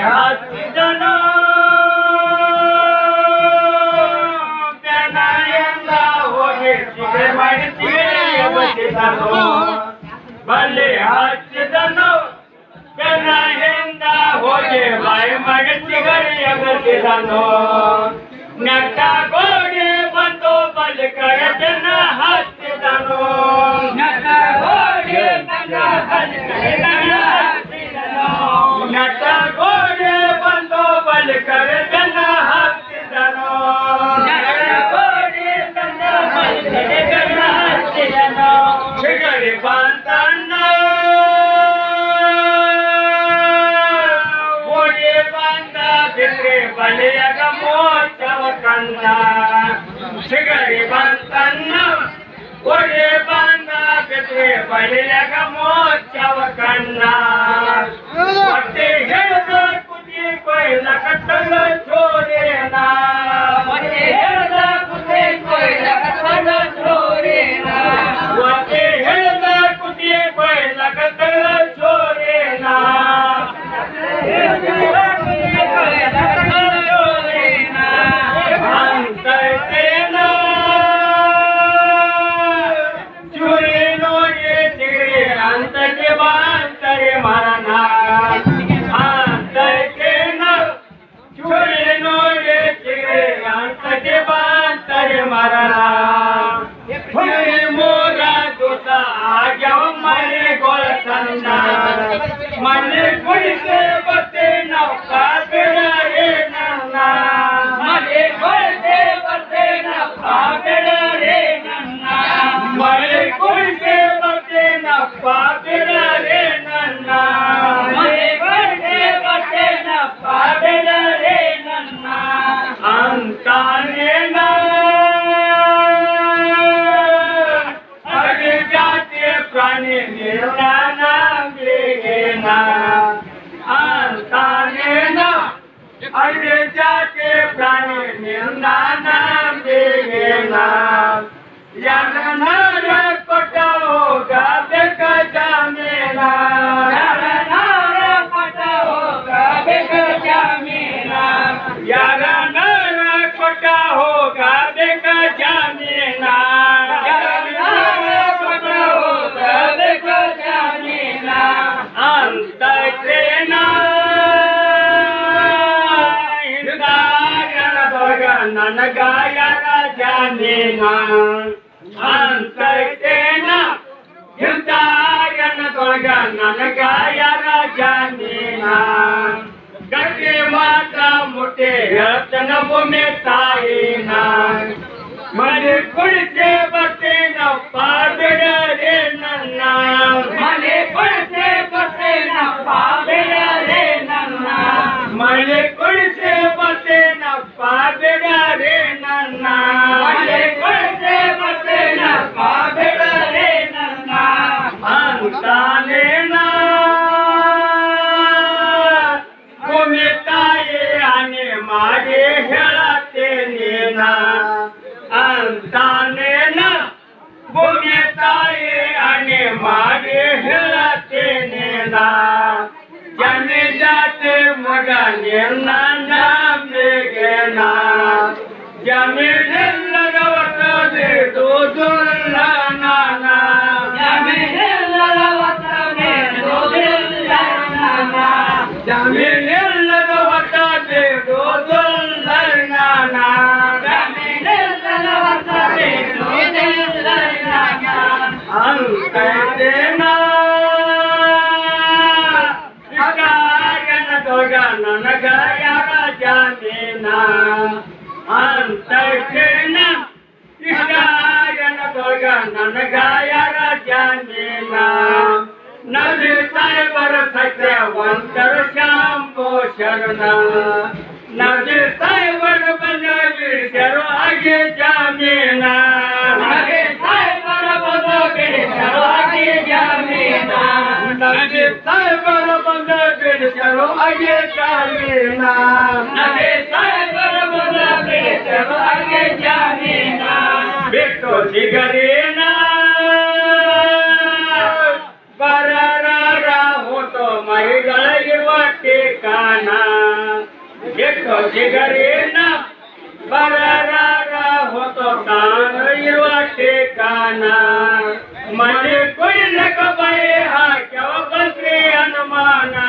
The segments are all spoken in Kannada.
ಹಚ್ಚಿದನು ಬೆನಾಯಿಂದ ಹೋಗಿ ಚಿಗರೆ ಮಾಡಿ ಚಿಗರೆಯ ಬಚ್ಚಿದನು ಬಲ್ಲಿ ಹಚ್ಚಿದನು ಬೆನಾಯಿಂದ ಹೋಗಿ ಬಾಯಿ ಮಾಡಿ ಚಿಗರೆಯ ಬಚ್ಚಿದನು ನೆಟ್ಟ ಗೋಡೆ ಬಂದು ಬಲ್ಲಿ ಕಳೆದನ ಹಚ್ಚಿದನು ನೆಟ್ಟ ಗೋಡೆ ಬಂದು ನೆಟ್ಟ ಗೋಡೆ ಬಂದು ಬಲಿ ಕರೆದನ ಹತ್ತಿದನು ಚಿಗರಿ ಬಂತಣ್ಣ ಓಡಿ ಬಂದ ಬಿಟ್ರೆ ಬಲಿಯಗ ಮೋಚವ ಕಂದ ಚಿಗರಿ ಬಂತಣ್ಣ ಓಡಿ ಬಂದ ಬಿಟ್ರೆ ಬಲಿಯಗ ಮೋಚವ ಕಣ್ಣ ಮತ್ತೆ ಹೇಳ್ದ ಕುದಿ ಕೊಯ್ಲ ಕಟ್ಟಲ ಚೋರೇನ ಮತ್ತೆ ಹೇಳ್ದ ಕುದಿ ಕೊಯ್ಲ ಕಟ್ಟಲ ಚೋರೇನ ಮತ್ತೆ ಹೇಳ್ದ ಕುದಿ ಕೊಯ್ಲ ಕಟ್ಟಲ ಚೋರೇನ ಅಂತೇನ ಚೂರಿ ನೋಡಿ ಚಿಗರಿ ಅಂತಕ್ಕೆ ಬಾಂತರೆ ಮರಣ ಅಂತೇನ ಚೂರಿ ನೋಡಿ ಚಿಗರಿ ಅಂತಕ್ಕೆ ಬಾಂತರೆ ಮರಣ ಮೂರ ದೂತ ಆಗ್ಯವ ಮನೆಗೊಳ ಸಂದ ಮನೆ ಕುಡಿಸೆ ಬತ್ತೆ ನಾವು ಕಾಬೇಡರೆ ನನ್ನ ಮನೆ ಕುಡಿಸೆ ಬತ್ತೆ ನಾವು ಕಾಬೇಡರೆ ನನ್ನ ಮನೆ ಕುಡಿಸೆ ಬತ್ತೆ ನಾವು ಕಾಬೇಡರೆ ನನ್ನ ಮನೆ ಕುಡಿಸೆ ಬತ್ತೆ ನಾವು ಕಾಬೇಡರೆ ನನ್ನ ಅಂತಾನೇನ ಪ್ರಾಣಿ ನಿರ್ಣಾನ ಬೇಗೇನ ಅಂತಾನೇನ ಅದೇ ಜಾತಿ ಪ್ರಾಣಿ ನಿರ್ಣಾನ ಬೇಗೇನ ಯಾರನಾರ ಕೊಟ್ಟ ಹೋಗಬೇಕ ಜಾಮೀನ ಯಾರನಾರ ಕೊಟ್ಟ ಹೋಗಬೇಕ ಜಾಮೀನ ಯಾರನಾರ ಕೊಟ್ಟ ಹೋಗಬೇಕ ಜಾಮೀನ ಅಂತೇನ ನನಗ ಯಾರ ಜಾಮೀನ ಅಂತೇನ ಹಿಂದಾಯನದೊಳಗ ನನಗ ಯಾರ ಜಾಮೀನ ಗಟ್ಟಿ ಮಾತ್ರ ಮುಟ್ಟಿ ಹೇಳ್ತನ ಭೂಮಿ ತಾಯಿನ ಮನೆ ಕುಡಿಸೆ ಬರ್ತೇನಪ್ಪ ಬಿಡರೆ ನನ್ನ ಮನೆ ಕುಡಿಸೆ ಬರ್ತೇನಪ್ಪ ಬಿಡರೆ ನನ್ನ ಮನೆ ಕುಡಿಸೆ ಬರ್ತೇನಪ್ಪ ಬಿಡರೆ ನನ್ನ ಮನೆ ಕುಡಿಸೆ ಬರ್ತೇನಪ್ಪ ಬಿಡರೆ ನನ್ನ ಅಂತಾನೇನ ಭೂಮಿ ತಾಯಿ ಆನೆ ಮಾಡಿ ಹೇಳತ್ತೇನೇನ ಅಂತಾನೇನ ಭೂಮಿ ತಾಯಿ ಅಣೆ ಮಾಡಿ ಹೇಳತ್ತೇನೇನ ಜಮಿ ಜಾತಿ ಮಗ ನಿನ್ನ ನಂಬಿಗೆನ ಜಮೀನೆಲ್ಲದ ಒಟ್ಟ ಬಿಡುವುದಿಲ್ಲ ನಾನ ಜಮೀನೆಲ್ಲದ ಒಟ್ಟ ಬಿಡುವುದಿಲ್ಲ ನಾನ ಜಮೀನೆಲ್ಲದ ಒಟ್ಟ ಬಿಡುವುದಿಲ್ಲ ನಾನ ಅಂತೇನ ನನಗ ಯಾರ ಜಾಮೀನ ಅಂತೇನ ಇಷ್ಟನದೊಳಗ ನನಗ ಯಾರ ಜಾಮೀನ ನದಿ ಸಾಹೇಬರ ಸತ್ಯವಂತರ ಶಾಂಭೋ ಶರಣ ನದಿ ಸಾಹೇಬರ ಬಂದ ಬಿಡಿಸರು ಹಾಗೆ ಜಾಮೀನ ನದಿ ಸಾಹೇಬರ ಬಂದ ಬಿಡಿಸರು ಹಾಗೆ ಜಾಮೀನ ನದಿ ಸಾಹೇಬರ ಬಂದ ಬಿಡಿಸರು ಹಾಗೆ ಜಾಮೀನ ನದಿ ಸಾಹೇಬರ ಬಂದ ಬಿಡಿಸರು ಹಾಗೆ ಜಾಮೀನ ಬಿಟ್ಟು ಸಿಗರೇನ ಬರರ ಹೋತೋ ಮೈಗಳ ಇವ ಠಿಕಾಣ जिगरीना बरारा होतो कान इरवा ठिकाणा मले कोई लग बाई हा केव्हा बसले अनुमाना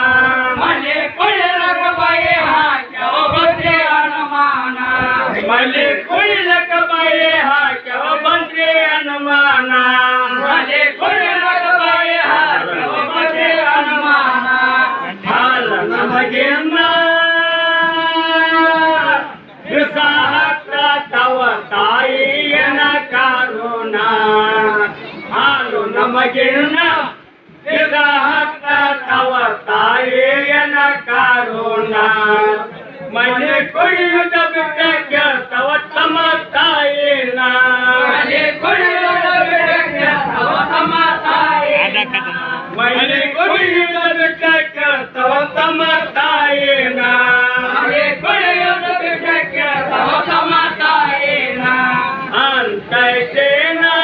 मले कोई लग बाई हा केव्हा बसले अनुमाना मले कोई लग बाई हा केव्हा बसले अनुमाना मले कोई लग बाई हा केव्हा बसले अनुमाना हाल नमगे ना विसाहता तव ताईयन कारुणा हालो नमगिन विसाहता तव ताईयन कारुणा मने कोई बिटक तव तमताईना मने कोई बिटक तव तमताईना मने कोई बिटक तव तमताईना मने कोई बिटक तव तमताईना अंतैतेना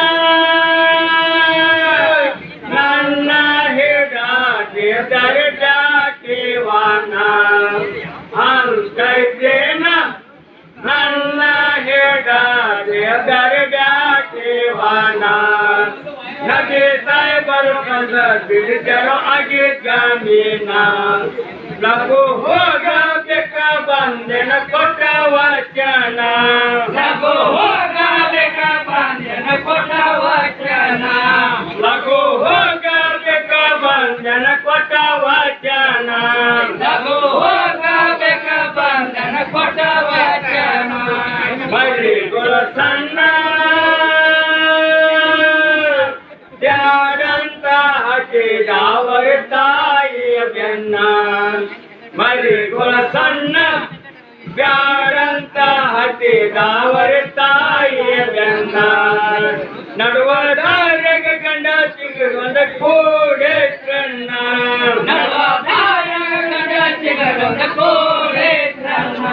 ನನ್ನ ಹಿಡಾದೆ ದರ್ಜಾಕಿವಾನ ಅಂತೈತೇನ ನನ್ನ ಹಿಡಾದೆ ದರ್ಜಾಕಿವಾನ ನದಿ ಸಾಯ್ಬರ್ ಸಂದ ಬಿಡಿಸರು ಆಗಿ ಜಮೀನ ಲಘು ಹೋಗಬೇಕ ಬಂದೆನ ಕೊಟ್ಟ ವಚನ ಲಘು ಹೋಗಬೇಕ ಬಂದೆನ ಕೊಟ್ಟ ವಚನ ಲಘು ಹೋಗಬೇಕ ಬಂದೆನ ಕೊಟ್ಟ ವಚನ ಲಘು ಹೋಗಬೇಕ ಬಂದೆನ ಕೊಟ್ಟ ವಚನ ಬರಿ ಗುರು ಸಣ್ಣ ತ್ಯಾಗಂತ ಹಟ್ಟಿದವರ ತಾಯಿಯ ಬೆನ್ನ ಮರಿ ಗುಳ ಸಣ್ಣ ಬ್ಯಾಡಂತ ಹಟ್ಟಿದವರ ತಾಯಿಯ ಬೆನ್ನ ನಡುವ ದಾರ್ಯಗ ಗಂಡ ಸಿಗದ ಕೂಡೆ ಕಣ್ಣ ನಡುವ ದಾರ್ಯಗ ಗಂಡ ಸಿಗದ ಕೂಡೆ ಕಣ್ಣ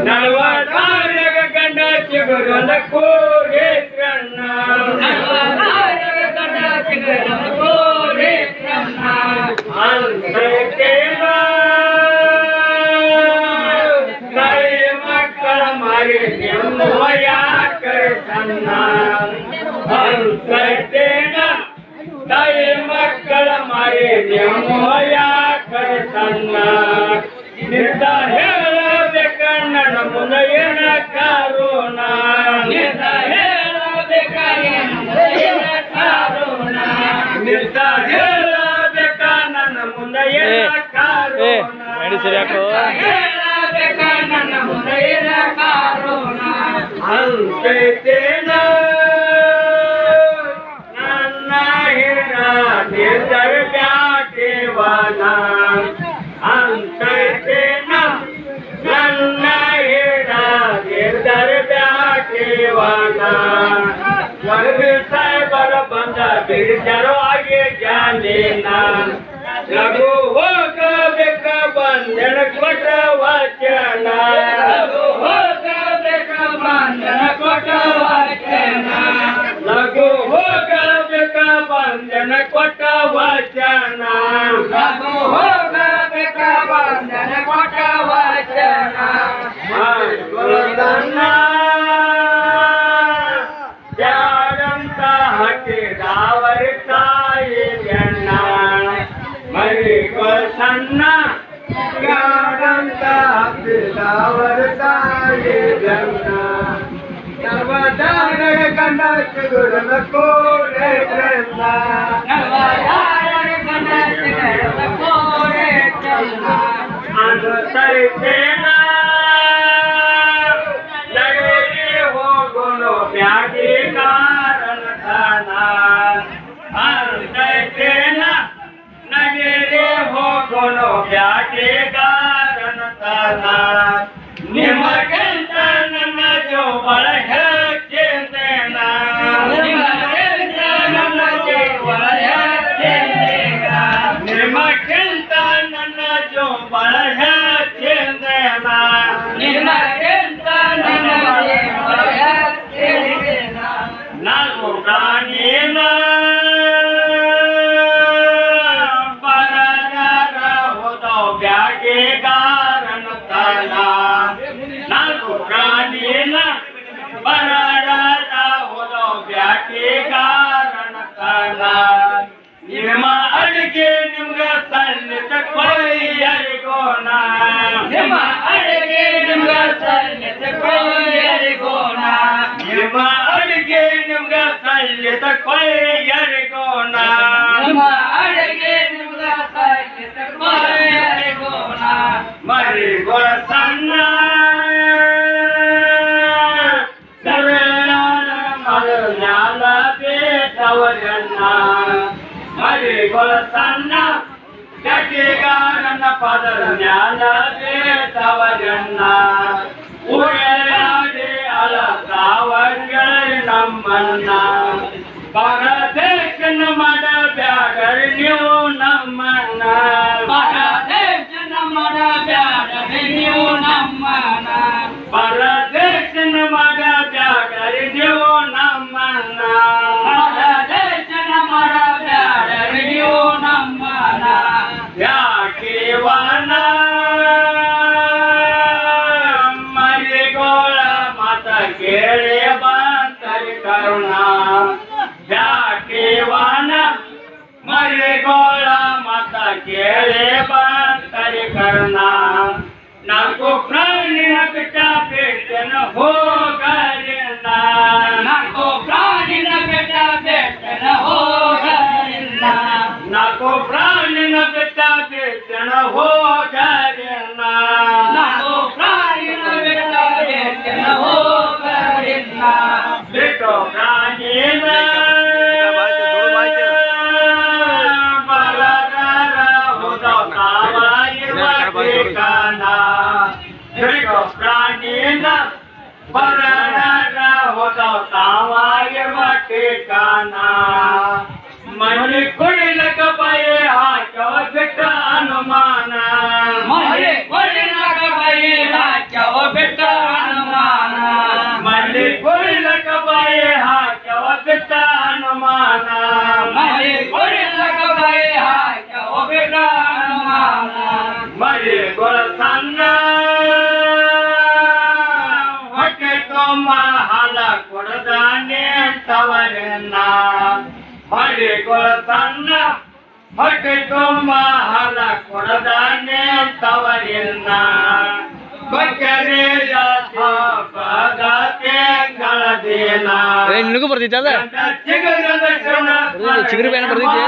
ನಡುವ ದಾರ್ಯಗ ಗಂಡ ಸಿಗದ ಕೂಡೆ ಕಣ್ಣ ನಡುವ ದಾರ್ಯಗ ಗಂಡ ಸಿಗದ ಕೂಡೆ ಕಣ್ಣ ಅಂತೇನ ಕೈ ಮಕ್ಕಳ ಮಾರಿ ನೆಮ್ಮಯ ಕರ್ಸನ್ನ ಅಂತೇನ ಕೈ ಮಕ್ಕಳ ಮಾರಿ ನೆಮ್ಮಯ ಕರ್ಸನ್ನ ನಿಂತ ಹೇಳಬೇಕ ನನ್ನ ಮುನಯನ ಕಾರುಣ ನಿಂತ ಹೇಳಬೇಕ ಮುನಯನ ಕಾರುಣ ನಿಂತ ಹೇಳಬೇಕ ನನ್ನ ಮುನಯನ ಕಾರುಣ ಹೇಳಬೇಕ ನನ್ನ ಮುನಯನ ಕಾರುಣ ಅಂತೇನ ನನ್ನ ಹಿಡಾದೆ ದರ್ಜಾಕಿವಾನ ಅಂತೇನ ನನ್ನ ಹಿಡಾದೆ ದರ್ಜಾಕಿವಾನ ವರ್ಗ ಸಾಯ್ಬರ ಬಂದ ಬಿಡಿಸರು ಆಗಿ ಜಾನೇನ ಲಘು ಹೋಗಬೇಕ ಬಂದೆನ ಕೊಟ್ಟ ವಚನ ಲಘು ಹೋಗಬೇಕ ಬಂದೆನ ಕೊಟ್ಟ ವಚನ ಲಘು ಹೋಗಬೇಕ ಬಂದೆನ ಕೊಟ್ಟ ವಚನ ಲಘು ಹೋಗಬೇಕ ಬಂದೆನ ಕೊಟ್ಟ ವಚನ ಗುರುದನ್ನ ತ್ಯಾಗಂತ ಹಟ್ಟಿದವರ ತಾಯಿ ಬೆನ್ನ ಮರಿ ಸಣ್ಣ ತ್ಯಾಗಂತ ಹಟ್ಟಿದವರ ತಾಯಿ ಬೆನ್ನ ನರ್ವದಾರರ ಗಂಡ ಸಿಗುರದ ಕೋಡೆ ಕಣ್ಣ ನರ್ವದಾರರ ಗಂಡ ಸಿಗುರದ ಕೋಡೆ ಕಣ್ಣ ಅನುಸರಿಸೇನ ನಡೆಗೆ ಹೋಗೋನು ಬ್ಯಾಟಿ ಕಾರಣ ತಾನ ಅಂತೈತೇನ ನಗೆರೆ ಹೋಗೋನು ಬ್ಯಾಟಿ ಕಾರಣ ತಾನ ನಿಮಗಿಂತ ನನ್ನ ಜೋಬಳ ಹೆಚ್ಚಿಂದೇನ ನಿಮಗಿಂತ ನನ್ನ ಜೋಬಳ ಹೆಚ್ಚಿಂದೇನ ನಿಮಗಿಂತ ನನ್ನ ಜೋಬಳ ಹೆಚ್ಚಿಂದೇನ ನಿಮಗಿಂತ ನನ್ನ ಜೋಬಳ ಹೆಚ್ಚಿಂದೇನ ನಾನು ಪ್ರಾಣಿನ ಬರದಾರ ಹೋದ ಬ್ಯಾಟಿಗಾರನ ತಾನ ಯಾರಿಗೋಣ ನಿಮ್ಮ ಅಡಿಗೆ ನಿಮ್ಗ ಸಲ್ಲಿತ ಯಾರಿಗೋಣ ನಿಮ್ಮ ಅಡಿಗೆ ನಿಮ್ಗ ಸಲ್ಲಿತ ಯಾರಿಗೋಣ ನಿಮ್ಮ ಅಡಿಗೆ ನಿಮ್ಗ ಸಲ್ಲಿತ ಯಾರಿಗೋಣ ಮರಿಗೋಳ ಸಣ್ಣ ಜ್ಞಾನ ಬೇಟವರನ್ನ ಮರಿಗೋಳ ಸಣ್ಣ ಗಟ್ಟಿಗಾರನ ಪದರ ಜ್ಞಾನ ಬೇಟವರನ್ನ ಉಯರಾಡಿ ಅಲತಾವರ್ಗಳಿ ನಮ್ಮನ್ನ ಪರದೇಶನ ಮಾಡಬ್ಯಾಡರಿ ನೀವು ನಮ್ಮನ್ನ ಪರದೇಶನ ಮಾಡಬ್ಯಾಡರಿ ನೀವು ನಮ್ಮನ್ನ ಪರದೇಶನ ಮಾಡಬ್ಯಾಡರಿ ನೀವು ನಮ್ಮನ್ನ ಪರದೇಶನ ಮಾಡಬ್ಯಾಡರಿ ನೀವು ನಮ್ಮನ್ನ ಯಾಕೇವನ ಮರಿಗೋಳ ಮತ ಕೇಳಿ ಬಂತರಿ ಕರುಣ ಯಾಕೇವನ ಮರಿಗೋಳ ಮತ ಕೇಳಿ ಬಂತರಿ ಕರುಣ ನಾಲ್ಕು ಪ್ರಾಣಿನ ಬಿಟ್ಟ ಬೇಟನ ಹೋಗಲಿಲ್ಲ ನಾಲ್ಕು ಪ್ರಾಣಿನ ಬಿಟ್ಟ ಬೇಟನ ಹೋಗಲಿಲ್ಲ ನಾಲ್ಕು ಪ್ರಾಣಿನ ಬಿಟ್ಟ ಬೇಟನ ಹೋಗಲಿಲ್ಲ ನಾಲ್ಕು ಪ್ರಾಣಿನ ಬಿಟ್ಟ ಬೇಟನ ಹೋಗಲಿಲ್ಲ ಬಿಟ್ಟು ಪ್ರಾಣಿನ ಪ್ರಾಣಿನ ಬರರ ಹೋದ ಸಾವಾಯವ ಠೇಕಾನ ಮನೆ ಕುಡಿಲಕ ಬಯೆ ಹಾಕವ ಬಿಟ್ಟ ಅನುಮಾನ ಮನೆ ಕುಡಿಲಕ ಬಯೆ ಹಾಕವ ಬಿಟ್ಟ ಅನುಮಾನ ಮನೆ ಕುಡಿಲಕ ಬಯೆ ಹಾಕವ ಬಿಟ್ಟ ಅನುಮಾನ ಮನೆ ಕುಡಿಲಕ ಬಯೆ ಹಾಕವ ಬಿಟ್ಟ ಅನುಮಾನ ಮರಿ ಗೊಳ ಸಣ್ಣ ಹೊಟ್ಟೆ ತುಂಬ ಹಾಲ ಕೊಡದಾನೆ ತವರನ್ನ ಮರಿ ಗೊಳ ಸಣ್ಣ ಹೊಟ್ಟೆ ತುಂಬ ಹಾಲ ಕೊಡದಾನೆ ತವರನ್ನ ಬಕ್ಕರೆಯ ಗಳದೇನ ನಿನಗೂ ಬರ್ತಿದ್ದೆ ಅದ ಚಿಗುರು ಬೇನ ಬರ್ತಿದ್ದೆ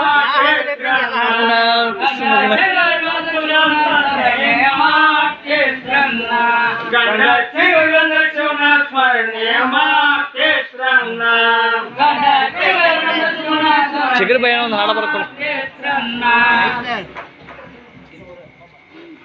ಗಂಡ ಚಿಗುರನ ಶಿವನ ಸ್ಮರಣೆ ಮಾತೇಶ್ವರನ್ನ ಚಿಗುರು ಬೇನ ಒಂದು ಹಾಡ ಬರ್ಕೊಂಡು